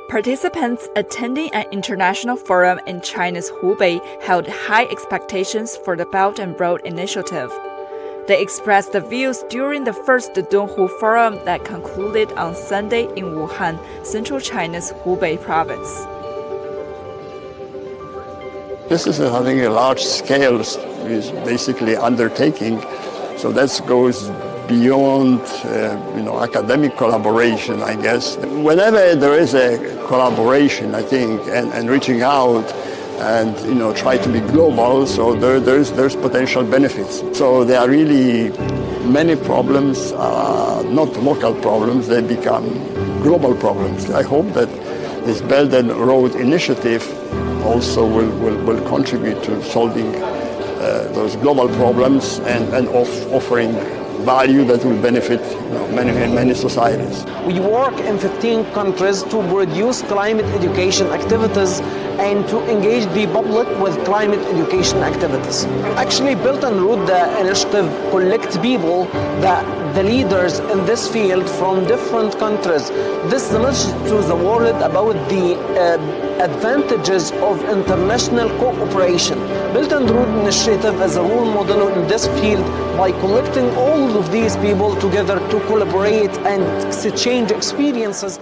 Participants attending an international forum in China's Hubei held high expectations for the Belt and Road Initiative. They expressed the views during the first Dong Forum that concluded on Sunday in Woohan, central China's Hubei province. This is having a large scale, is basically undertaking, so that goes beyond academic collaboration, I guess. Whenever there is a collaboration, I think, and reaching out and try to be global, so there's potential benefits. So there are really many problems, not local problems, they become global problems. I hope that this Belt and Road Initiative also will contribute to solving those global problems and offering value that will benefit many societies. We work in 15 countries to produce climate education activities and to engage the public with climate education activities. Actually, Belt and Road Initiative collect people, the leaders in this field from different countries. This knowledge to the world about the advantages of international cooperation. Belt and Road Initiative is a role model in this field by collecting all of these people together to collaborate and exchange experiences.